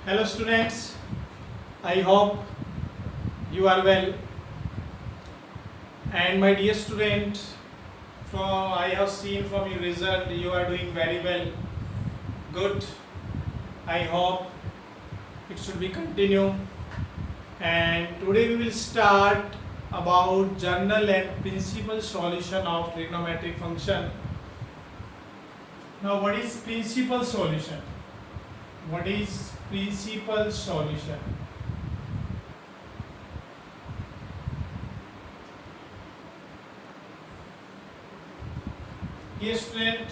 Hello students, I hope you are well. And my dear student, I have seen from your result you are doing very well. Good. I hope it should be continue. And today we will start about general and principal solution of trigonometric function. Now what is principal solution? What is principal solution? Yes student,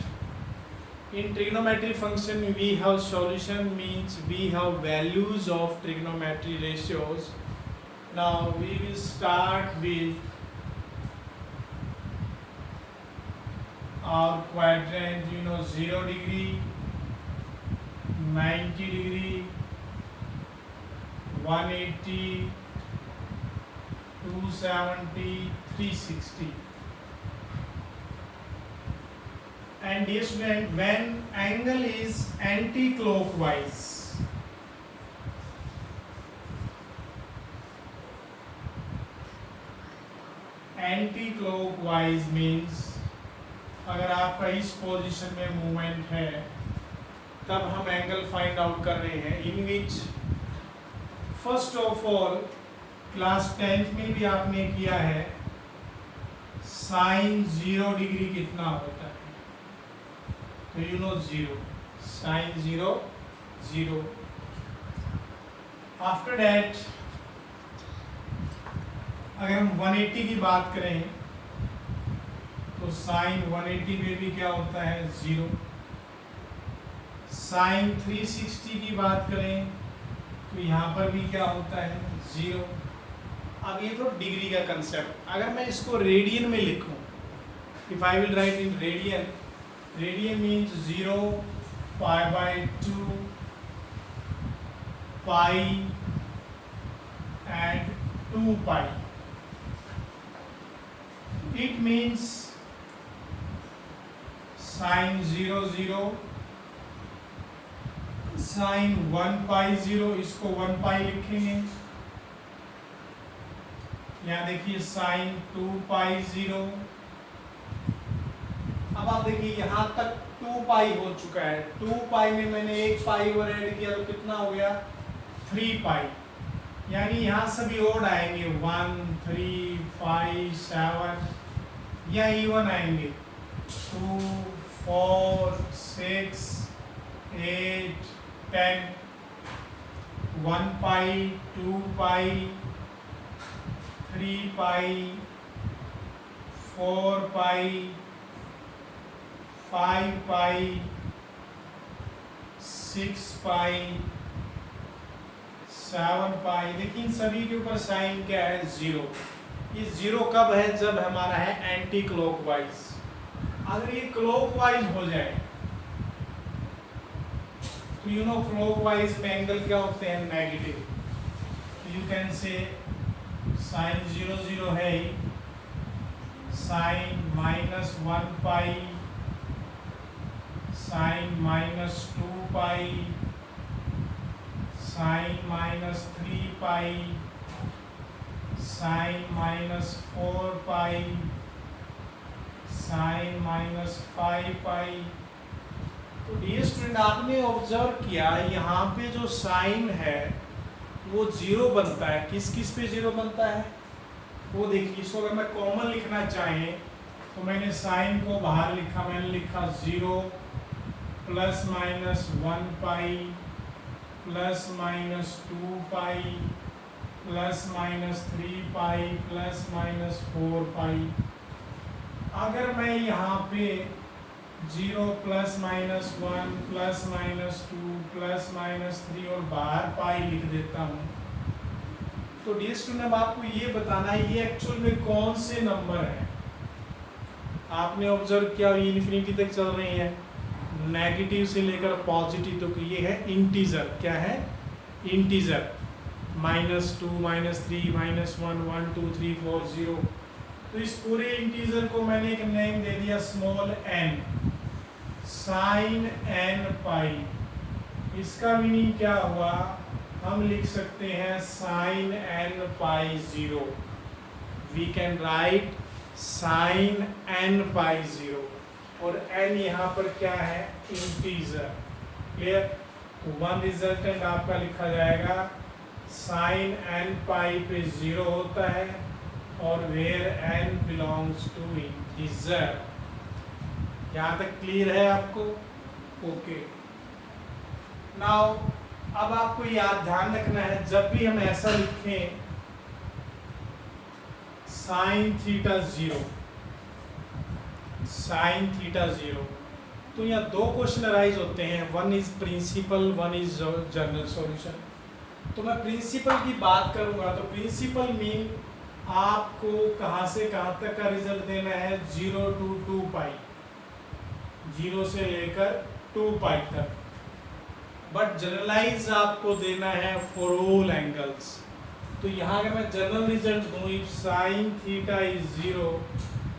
in trigonometry function we have solution means we have values of trigonometry ratios. Now we will start with our quadrant, 0 degree, 90 degree, 180, 270, 360. And dear student, when angle is anti-clockwise, anti-clockwise means अगर आपका इस position में movement है तब हम angle find out कर रहे हैं, in which first of all class 10th में भी आपने किया है साइन 0 डिग्री कितना होता है, तो you know 0, sine 0 0. After that अगर हम 180 की बात करें तो साइन 180 में भी क्या होता है 0. साइन 360 की बात करें तो यहाँ पर भी क्या होता है 0. अब ये तो डिग्री का कंसेप्ट, अगर मैं इसको रेडियन में लिखूं, if I will write in radian, radian means 0, π/2, pi and 2 pi. It means sin 0 0, sin 1 pi 0, इसको 1 pi लिखेंगे. यहाँ देखिए sin 2 pi 0. अब आप देखिए यहाँ तक 2 pi हो चुका है. 2 pi में मैंने 1 pi और ऐड किया तो कितना हो गया 3 pi. यानी यहाँ सभी ओड आएंगे 1 3 5 7, या इवन आएंगे 2 4 6 8 10, 1 pi 2 pi 3 pi 4 pi 5 pi 6 pi 7 pi. लेकिन सभी के ऊपर साइन क्या है 0. ये 0 कब है, जब हमारा है एंटी क्लॉकवाइज. अगर ये क्लॉकवाइज हो जाए तो क्लॉकवाइज में एंगल क्या होते हैं negative. You can say sine 0 0 है, sine -1 pi, sine -2 pi, sine -3 pi, sine -4 pi, sine -5 pi. तो डियर स्टूडेंट, आपने ऑब्जर्व किया यहाँ पे जो साइन है वो 0 बनता है. किस किस पे 0 बनता है वो देखिए. इसको अगर मैं कॉमन लिखना चाहें तो मैंने साइन को बाहर लिखा, मैंने लिखा 0 ±1 पाई ±2 पाई ±3 पाई ±4 पाई. अगर मैं यहाँ पे 0 ±1 ±2 ±3 और बाहर पाई लिख देता हूँ, तो डियर स्टूडेंट अब आपको ये बताना है ये एक्चुअल में कौन से नंबर है. आपने ऑब्जर्व किया ये इन्फिनिटी तक चल रही है, नेगेटिव से लेकर पॉजिटिव तक. तो ये है इंटीजर. क्या है इंटीजर. -2 -3 -1 1 2 3 4 0. तो इस पूरे इंटीजर को मैंने एक नेम दे दिया small n. Sine n pi, इसका मीनिंग क्या हुआ हम लिख सकते हैं sine n pi 0। We can write sine n pi 0 और एन यहाँ पर क्या है, इंटीजर। क्लियर? तो वन रिजल्टेंट आपका लिखा जाएगा साइन एन पाई पे 0 होता है और where n belongs to integer. यहाँ तक क्लियर है आपको? ओके। नाउ अब आपको याद ध्यान रखना है, जब भी हम ऐसा लिखें साइन थीटा 0, साइन थीटा 0, तो यहाँ दो क्वेश्चन अराइज होते हैं, one is principal, one is general solution. तो मैं प्रिंसिपल की बात करूंगा तो प्रिंसिपल मीन आपको कहाँ से कहाँ तक का रिजल्ट देना है, 0 to 2 पाई, 0 से लेकर 2 पाई तक। बट जनरलाइज आपको देना है फॉर ऑल एंगल्स। तो यहाँ अगर मैं जनरल रिजल्ट दूँ, इफ साइन थीटा इज 0,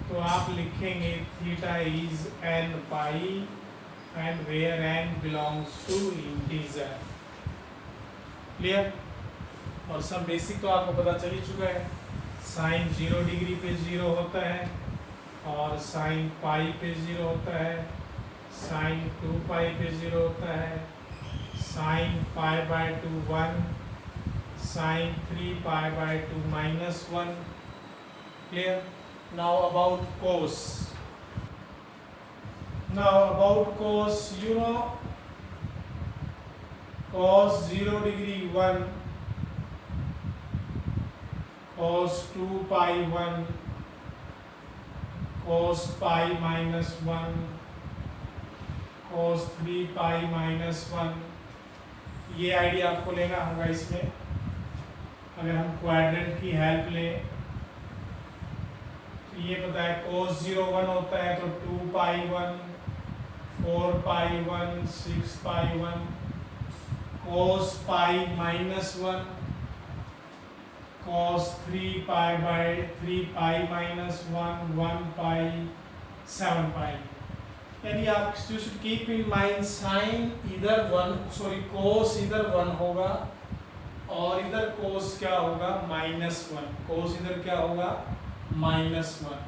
तो आप लिखेंगे theta is n pi and where n belongs to integer. Clear? और सब बेसिक तो आपको पता चल ही चुका है। साइन 0 डिग्री पे 0 होता है और साइन पाई पे 0 होता है, साइन 2 पाई पे 0 होता है, sine pi by 2 1, sine 3 pi by 2 -1। Clear? Now about cos. Now about cos, you know, cos 0 degree 1, cos 2 pi 1, cos pi -1, cos 3 pi -1। ये आइडिया आपको लेना होगा इसमें। अगर हम क्वाड्रेंट की हेल्प लें, ये पता है cos 0 1 होता है तो 2 pi 1, 4 pi 1, 6 pi 1, cos pi -1, cos 3 pi by 3 pi -1, 1 pi 7 pi. यानी आप you should keep in mind sine इधर 1, सॉरी cos इधर 1 होगा और इधर cos क्या होगा, -1। cos इधर क्या होगा, -1।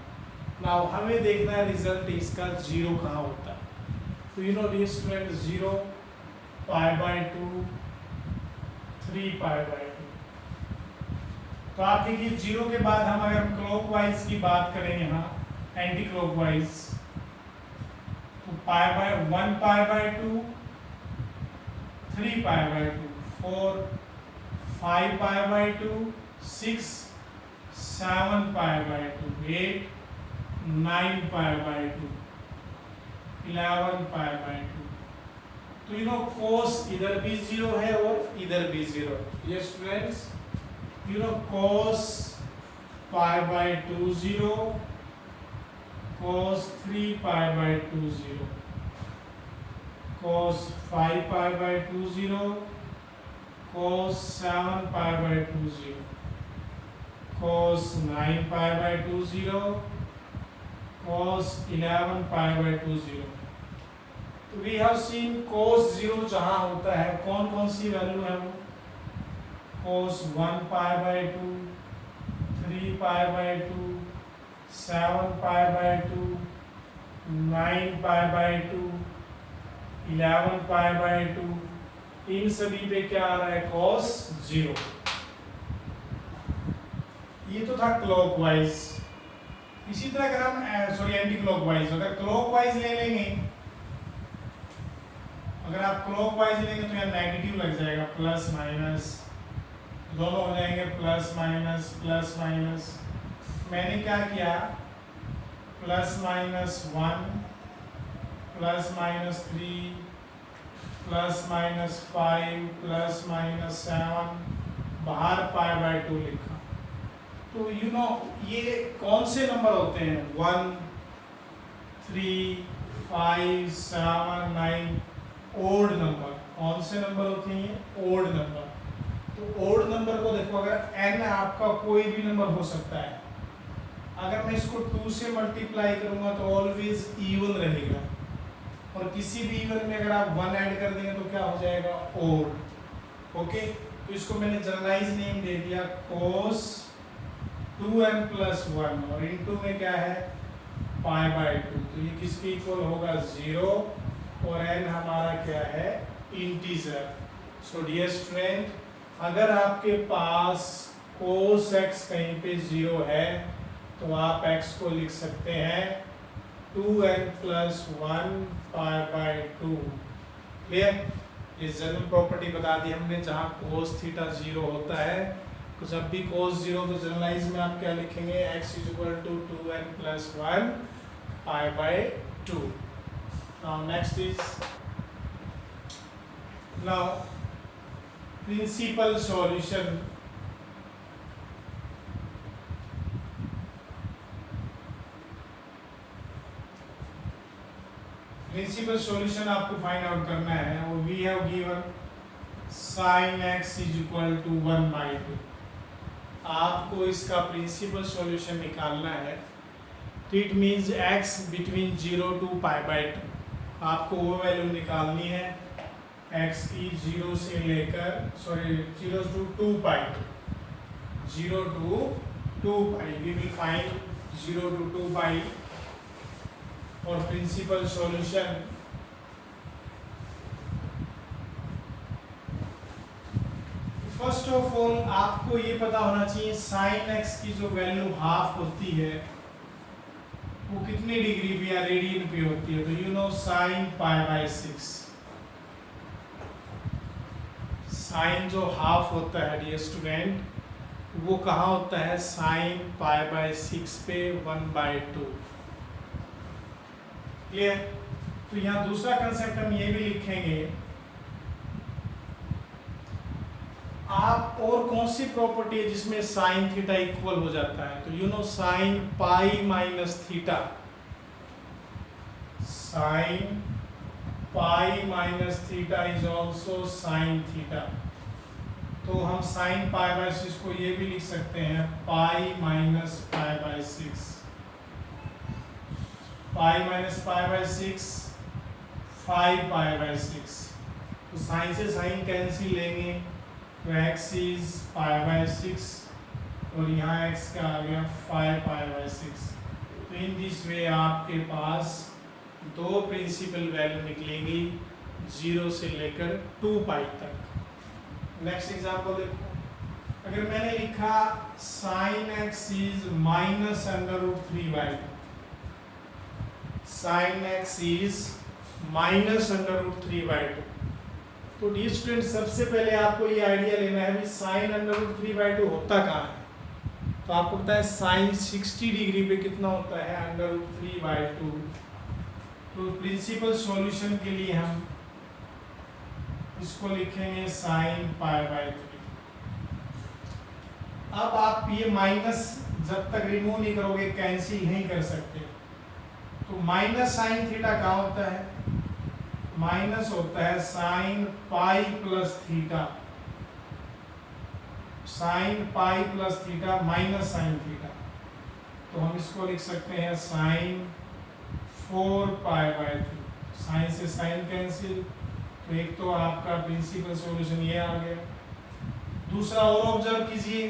नाउ हमें देखना है रिजल्ट इसका 0 कहाँ होता है। तो you know dear student, 0 pi by 2, 3 pi by 2। तो आप देखिए 0 के बाद हम अगर क्लॉकवाइज की बात करें, यहाँ एंटी क्लॉकवाइज, तो pi by 1 pi by 2, 3 pi by 2, 4, 5 pi by 2, 6, 7 pi by 2, 8, 9 pi by 2, 11 pi by 2। तो यू नो cos इधर भी 0 है और इधर भी 0। ये students, you know cos pi by 2 0, cos 3 pi by 2 0, cos 5 pi by 2 0, cos 7 pi by 2 0, cos 9 pi by 2 0, cos 11 pi by 2 0। तो we have seen cos 0 जहाँ होता है, कौन कौन सी वैल्यू है वो, cos 1 pi by 2, 3 pi by 2, 7 pi by 2, 9 pi by 2, 11 pi by 2। इन सभी पे क्या आ रहा है, cos 0। ये तो था क्लॉकवाइज। इसी तरह अगर हम सॉरी एंटी क्लॉकवाइज, अगर क्लॉकवाइज ले लेंगे, अगर आप क्लॉकवाइज लेंगे तो यहाँ नेगेटिव लग जाएगा, प्लस माइनस दोनों हो जाएंगे, प्लस माइनस। मैंने क्या किया, plus minus 1, plus minus 3, plus minus 5, plus minus 7, बाहर पाई बाय 2 लिखा। तो यू नो ये कौन से नंबर होते हैं, 1, 3, 5, 7, 9, ओड नंबर। कौन से नंबर होते हैं, ओड नंबर। तो ओड नंबर को देखो, अगर n आपका कोई भी नंबर हो सकता है, अगर मैं इसको 2 से मल्टीप्लाई करूंगा तो ऑलवेज इवन रहेगा, और किसी भी इवन में अगर आप 1 ऐड कर देंगे तो क्या हो जाएगा, ओड। ओके, तो इसको मैंने जनरलाइज नेम दे दिया cos 2n+1 और इनटू में क्या है π/2। तो ये किसके इक्वल होगा 0 और n हमारा क्या है इंटीजर। सो डियर स्टूडेंट, अगर आपके पास cos x कहीं पे 0 है तो आप x को लिख सकते हैं 2n+1 π/2। क्लियर? ये जनरल प्रॉपर्टी बता दी हमने, जहाँ cos थीटा 0 होता है तो जब भी cos 0 तो जनरलाइज में आप क्या लिखेंगे x = 2n+1 π/2। Now next is principal solution। Principal solution आपको फाइंड आउट करना है और we have given sin x = 1/2। आपको इसका प्रिंसिपल सॉल्यूशन निकालना है तो it means x between 0 to π/2। आपको वो वैल्यू निकालनी है x की 0 से लेकर 0 to 2π, 0 to 2π। We will find 0 to 2π और principal solution. First of all आपको ये पता होना चाहिए sin x की जो वैल्यू हाफ होती है वो कितनी डिग्री पे या रेडियन पे होती है। तो यू नो sin π/6, साइन जो हाफ होता है डियर स्टूडेंट वो कहाँ होता है sin π/6 पे 1/2। क्लियर? तो यहाँ दूसरा कंसेप्ट हम ये भी लिखेंगे, आप और कौन सी प्रॉपर्टी है जिसमें साइन थीटा इक्वल हो जाता है। तो you no sine pi minus theta, sine pi minus theta is also sign theta. तो हम साइन π/6 को ये भी लिख सकते हैं पाई माइनस π/6, पाई माइनस π/6 5π/6। तो साइन से साइन कैंसिल लेंगे तो x इज π/6 और यहाँ x का आ गया 5π/6। तो इन दिस वे आपके पास दो प्रिंसिपल वैल्यू निकलेंगी 0 से लेकर 2π तक। नेक्स्ट एग्जांपल देखो, अगर मैंने लिखा sin x is -√3/2, sin x is -√3/2। तो डी स्टूडेंट सबसे पहले आपको ये आइडिया लेना है भी sin √3/2 होता कहाँ है। तो आपको पता है sin 60 डिग्री पे कितना होता है √3/2। तो प्रिंसिपल सॉल्यूशन के लिए हम इसको लिखेंगे sin π/3। अब आप ये माइनस जब तक रिमूव नहीं करोगे कैंसिल नहीं कर सकते। तो माइनस साइन थीटा कहाँ होता है, माइनस होता है sine pi plus theta, sine pi plus theta minus sine theta. तो हम इसको लिख सकते हैं साइन 4π/3। साइन से साइन कैंसिल, तो एक तो आपका प्रिंसिपल सॉल्यूशन ये आ गया। दूसरा और ऑब्जर्व कीजिए,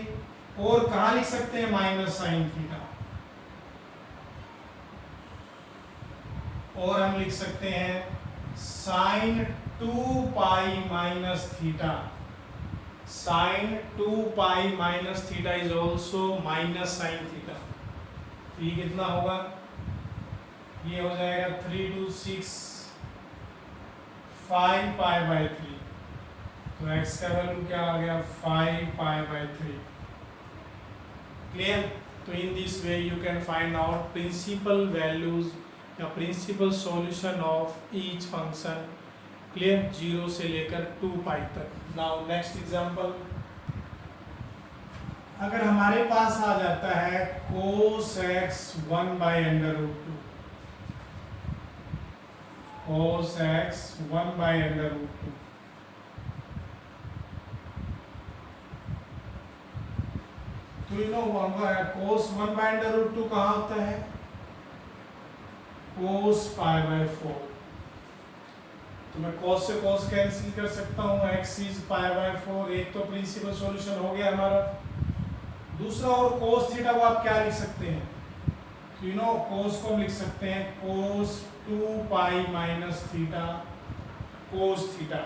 और कहाँ लिख सकते हैं माइनस साइन थीटा, और हम लिख सकते हैं sine 2π minus theta. Sine 2π minus theta is also minus sine theta. तो ये कितना होगा, ये हो जाएगा 3 to 6 5π/3। तो x का वैल्यू क्या आ गया 5π/3। क्लियर? तो in this way you can find out principal values या principal solution of each function. Clear? 0 से लेकर 2π तक। नाउ नेक्स्ट एग्जांपल, अगर हमारे पास आ जाता है cos x 1/√2, cos x 1/√2, तो यू नो cos 1/√2 कहाँ होता है cos π/4। तो मैं cos से cos कैंसिल कर सकता हूँ, x इज π/4। एक तो प्रिंसिपल सॉल्यूशन हो गया हमारा। दूसरा और cos थीटा को आप क्या लिख सकते हैं, तो यू नो cos को हम लिख सकते हैं cos 2π माइनस थीटा cos थीटा,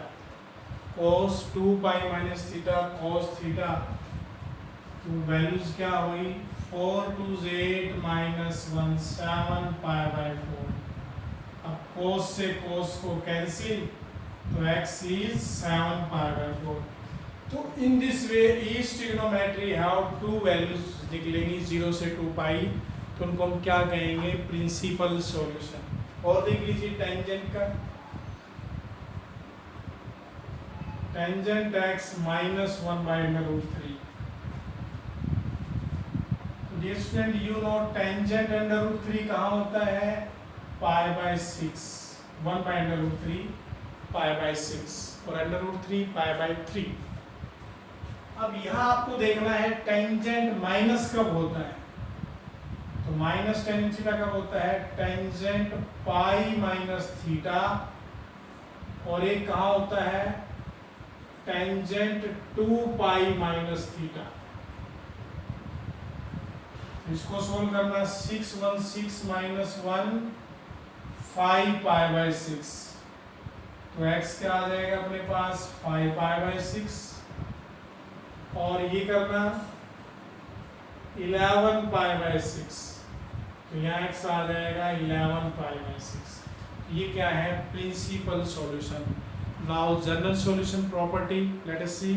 cos 2π माइनस थीटा cos थीटा। तो वैल्यूज क्या हुई, 4 2 8 माइनस 1 7 π/4। अब cos से cos को कैंसिल, तो x इज 7 π/4। तो in this way each trigonometry have to values निकलेंगी 0 से 2π, तो उनको हम क्या कहेंगे, प्रिंसिपल सॉल्यूशन। और देख लीजिए टेंजेंट का, tangent x minus 1/√3। Dear student, you know tangent √3 कहाँ होता है, π/6, 1/√3 π/6 और √3 π/3। अब यहाँ आपको देखना है टेंजेंट माइनस कब होता है, तो माइनस टेन थीटा कब होता है, टेंजेंट पाई माइनस थीटा, और एक कहाँ होता है, टेंजेंट 2π माइनस थीटा। इसको सोल्व करना, 6 1 6 माइनस 1 5 π/6, तो x क्या आ जाएगा अपने पास 5 π/6, और ये करना 11 π/6, तो यहाँ x आ जाएगा 11 π/6। ये क्या है, principal solution. Now general solution property, let us see.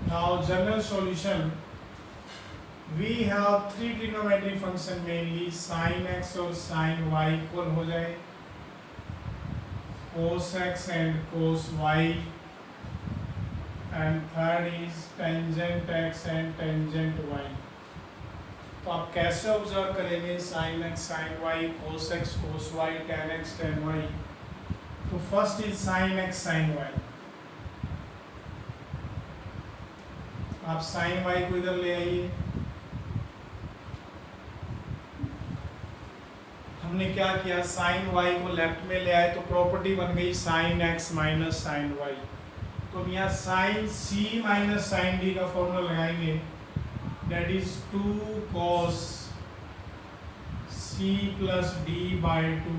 Now general solution, we have three trigonometric function mainly, sin x और sin y इक्वल हो जाए cos x and cos y, and third is tangent x and tangent y। तो आप कैसे observe करेंगे sin x sin y, cos x cos y, tan x tan y। तो first is sin x sin y। आप sin y को इधर ले आइए, हमने क्या किया, sin y को लेफ्ट में ले आए तो प्रॉपर्टी बन गई sin x minus sin y। तो हम यहाँ sin c minus sin d का फॉर्मूला लगाएंगे, that is 2 cos c plus d/2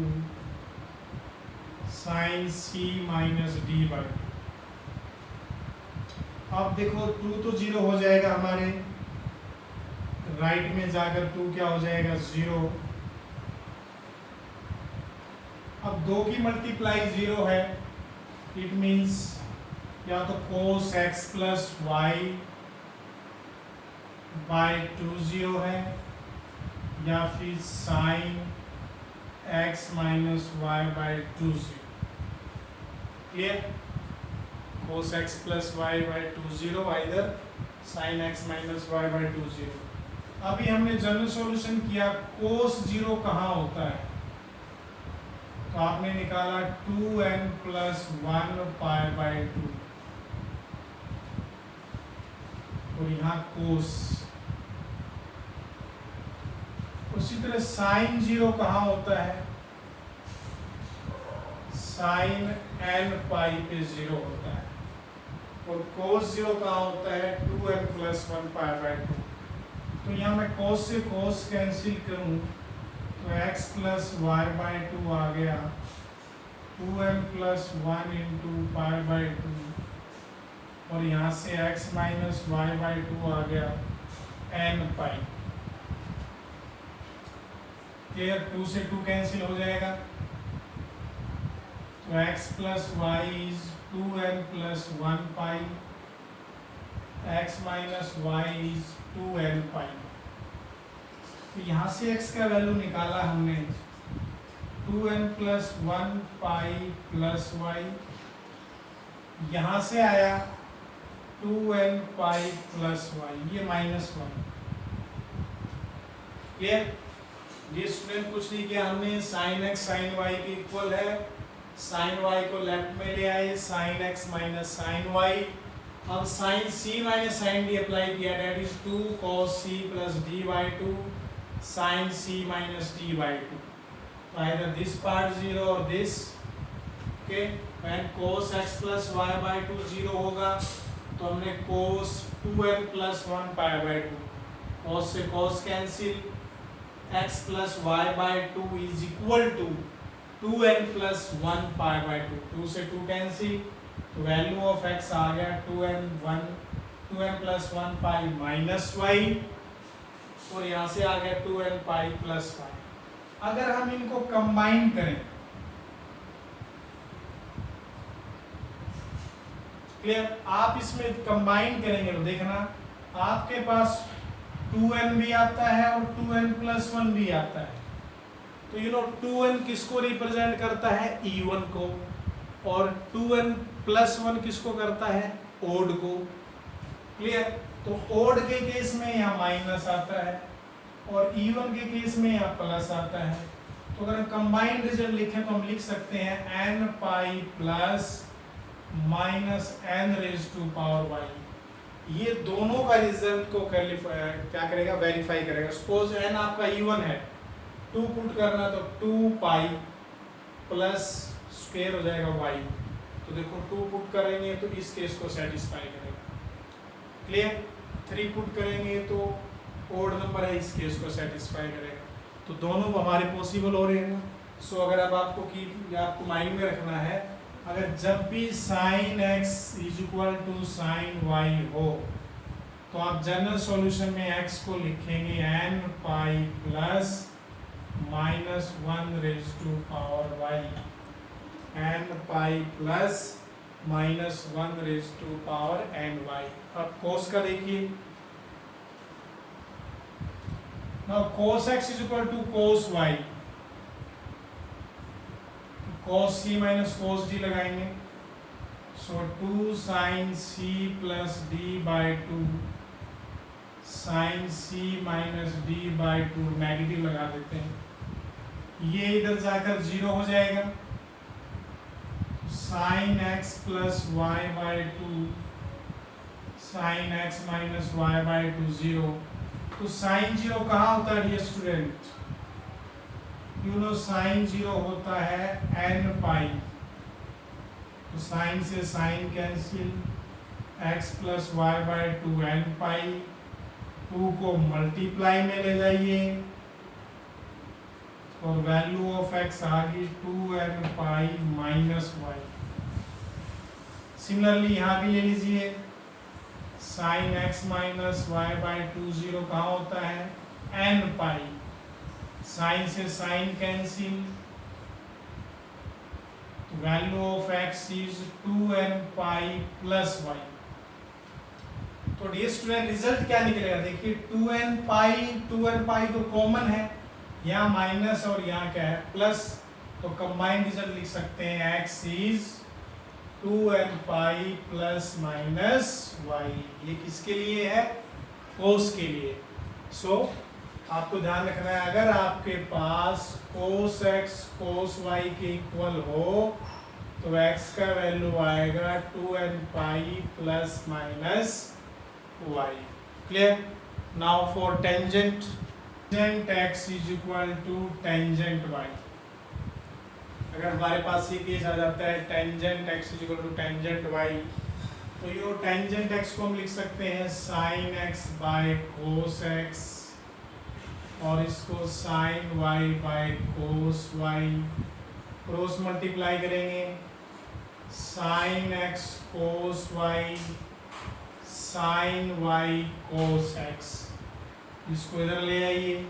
sin c minus d/2। अब देखो 2 तो 0 हो जाएगा हमारे, राइट में जाकर 2 क्या हो जाएगा 0। अब 2 की मल्टीप्लाई 0 है, इट मीन्स या तो cos x प्लस y/2 0 है, या फिर sin x minus y/2 0। Clear, cos x plus y/2 0, either sin x minus y/2 0। अभी हमने जनरल सॉल्यूशन किया, cos 0 कहाँ होता है, तो आपने निकाला 2n plus 1 π/2, और यहाँ cos। उसी तरह sin 0 कहाँ होता है, sin n π पे 0 होता है, और cos 0 कहाँ होता है, 2n plus 1 π/2। तो यहाँ मैं cos से cos कैंसिल करूँ तो x plus y/2 आ गया, 2n plus 1 into π/2, और यहाँ से x minus y/2 आ गया n π। क्लियर, 2 से 2 कैंसिल हो जाएगा, तो x plus y is 2n plus 1 π, x minus y is 2n π। तो यहाँ से x का वैल्यू निकाला हमने, 2n plus 1 π plus y, यहाँ से आया 2n π plus y, ये -1। क्लियर, ये स्टूडेंट कुछ नहीं किया हमने, sin x sin y के इक्वल है, sin y को लेफ्ट में ले आए, sin x minus sin y, अब sine C minus sine D apply किया, that is 2 cos c plus D by two sine C minus D by two. तो either this part 0 और this, okay. When cos x plus y by two 0 होगा तो हमने cos 2n plus 1 पाई by two, cos से cos cancel, x plus y by two is equal to 2n plus 1 पाई by two, 2 से 2 cancel, तो value of x आ गया 2n plus 1 pi minus Y, और यहाँ से आ गया 2n पाई प्लस वाई। अगर हम इनको कंबाइन करें, क्लियर, आप इसमें कंबाइन करेंगे तो देखना आपके पास 2n भी आता है और 2n प्लस 1 भी आता है। तो 2n किसको रिप्रेजेंट करता है, इवन को, और 2n प्लस 1 किसको करता है, ओड को। क्लियर, तो ओड के केस में यहाँ माइनस आता है और इवन के केस में यहाँ प्लस आता है। तो अगर हम कंबाइंड रिजल्ट लिखें तो हम लिख सकते हैं n pi plus minus n raise to power y। ये दोनों का रिजल्ट को क्या करेगा, वेरीफाई करेगा। सपोज n आपका इवन है, 2 पुट करना तो 2 पाई प्लस स्क्वायर हो जाएगा y। तो देखो 2 पुट करेंगे तो इस केस को सेटिस्फाई करेगा। क्लियर, 3 पुट करेंगे तो ओड नंबर है, इस केस को सेटिस्फाई करेगा। तो दोनों हमारे पॉसिबल हो रहे हैं ना। सो अगर अब आपको माइंड में रखना है, अगर जब भी sine x is equal to sine y हो तो आप जनरल सॉल्यूशन में x को लिखेंगे n pi plus minus 1 raise to power y, n pi plus minus 1 raise to power n y। अब cos का देखिए, now cos x is equal to cos y, cos c minus cos d लगाएंगे। So 2 sine c plus D by two sine c minus D by two, negative लगा देते हैं, ये इधर जाकर 0 हो जाएगा। Sine x plus y by two sign x minus y by two 0। तो साइन 0 कहाँ होता है डियर स्टूडेंट, साइन 0 होता है n पाई, तो साइन से sine cancel, x plus y by two n pi, 2 को मल्टीप्लाई में ले जाइए और वैल्यू ऑफ x आ गई 2n pi minus Y. Similarly यहाँ भी ले लीजिए, sine x minus y by two 0 कहाँ होता है, n पाई, साइन से sine cancel, value of x is 2n pi plus y। तो डियर स्टूडेंट रिजल्ट क्या निकलेगा, देखिए 2n पाई तो कॉमन है, यहाँ माइनस और यहाँ क्या है प्लस, तो कंबाइंड रिजल्ट लिख सकते हैं x is 2n pi plus minus y। ये किसके लिए है, cos के लिए। सो आपको ध्यान रखना है, अगर आपके पास cos x cos y के इक्वल हो तो x का वैल्यू आएगा 2n pi plus minus y। Clear, now for tangent, tangent x is equal to tangent y। अगर हमारे पास ये केस आ जाता है tangent x is equal to tangent y, तो ये टेंजेंट x को हम लिख सकते हैं sine x by cos x, और इसको sine y by cos y, cross multiply करेंगे, sine x cos y sine y cos x, इसको इधर ले आइए।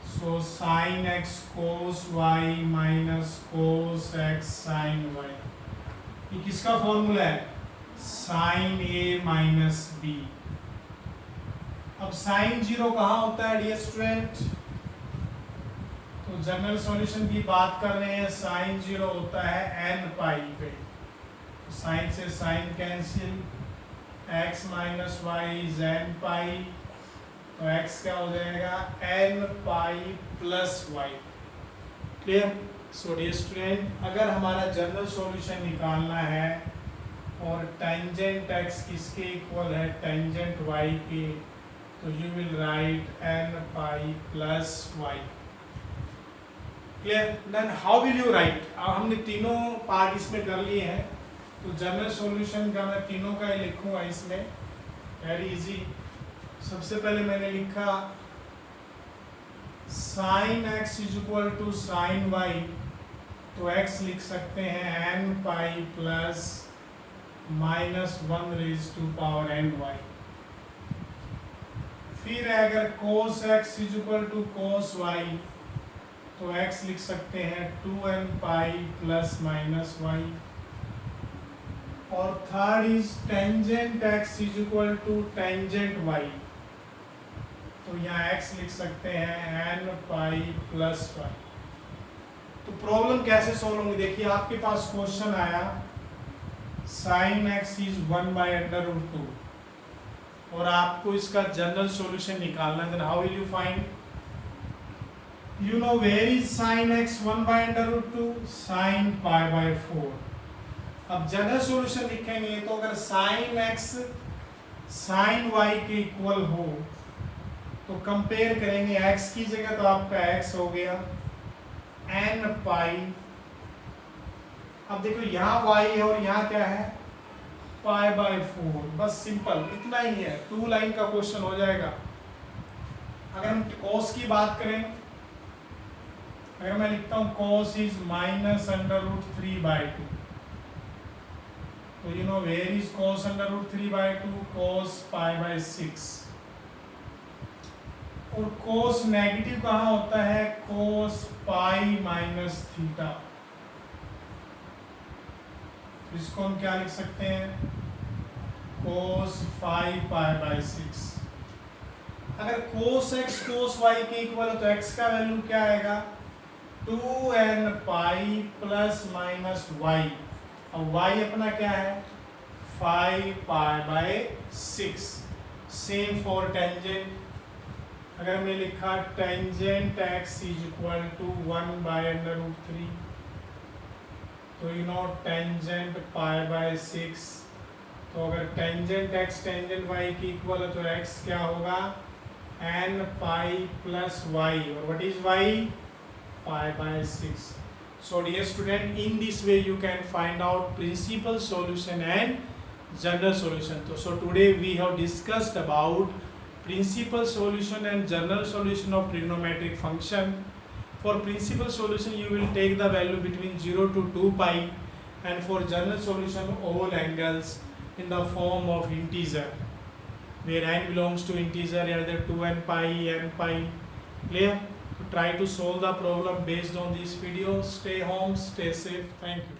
So sine x cos y minus cos x sine y, ये किसका फॉर्मूला है, साइन a माइनस b। अब साइन 0 कहाँ होता है डियर स्टूडेंट, तो जनरल सॉल्यूशन की बात कर रहे हैं, साइन 0 होता है n पाई पे, तो साइन से sine cancel, x minus y is n pi, तो x क्या हो जाएगा n पाई plus y। Clear, so dear student अगर हमारा जनरल सॉल्यूशन निकालना है और टेंजेंट x किसके इक्वल है, टेंजेंट y के, तो you will write n pi plus y। Clear? Then how will you write? अब हमने तीनों पार्ट इसमें कर लिए हैं, तो जनरल सॉल्यूशन का मैं तीनों का ही लिखूंगा इसमें, वेरी इजी। सबसे पहले मैंने लिखा sine x is equal to sine y, तो x लिख सकते हैं n pi plus minus 1 raise to power n y। फिर अगर cos x is equal to cos y, तो x लिख सकते हैं 2n pi plus minus y। और third is tangent x is equal to tangent y, तो यहाँ x लिख सकते हैं n पाई प्लस y। तो प्रॉब्लम कैसे सॉल्व होंगी, देखिए आपके पास क्वेश्चन आया sine x is 1 by under root 2 और आपको इसका जनरल सॉल्यूशन निकालना है। Then how will you find? You know where is sine x 1 by under root 2, sine pi by 4। अब जनरल सॉल्यूशन लिखेंगे तो अगर साइन x साइन y के इक्वल हो तो कंपेयर करेंगे, x की जगह तो आपका x हो गया n पाई। अब देखो यहाँ y है और यहाँ क्या है, पाई बाई 4। बस सिंपल इतना ही है, 2 लाइन का क्वेश्चन हो जाएगा। अगर हम cos की बात करें, अगर मैं लिखता हूँ cos is minus under root 3 by 2, तो you know where is cos under root 3 by 2, cos pi by 6। और cos नेगेटिव कहाँ होता है, cos पाई माइनस थीटा। इसको हम क्या लिख सकते हैं, cos 5 पाई बाई 6। अगर cos x cos y के इक्वल है तो x का वैल्यू क्या आएगा, 2n pi plus minus y। अब y अपना क्या है, 5 pi by 6। Same for tangent, अगर हमने लिखा tangent x is equal to 1 by under root 3, तो you know tangent pi by 6। तो अगर टेंजेंट x टेंजेंट y की इक्वल है तो x क्या होगा, n पाई प्लस y, और what is y, pi by 6। So dear student, in this way you can find out principal solution and general solution. So today we have discussed about principal solution and general solution of trigonometric function. For principal solution you will take the value between 0 to 2 pi, and for general solution all angles in the form of integer, where n belongs to integer, either 2n pi, n pi. Clear? Try to solve the problem based on this video. Stay home, stay safe. Thank you.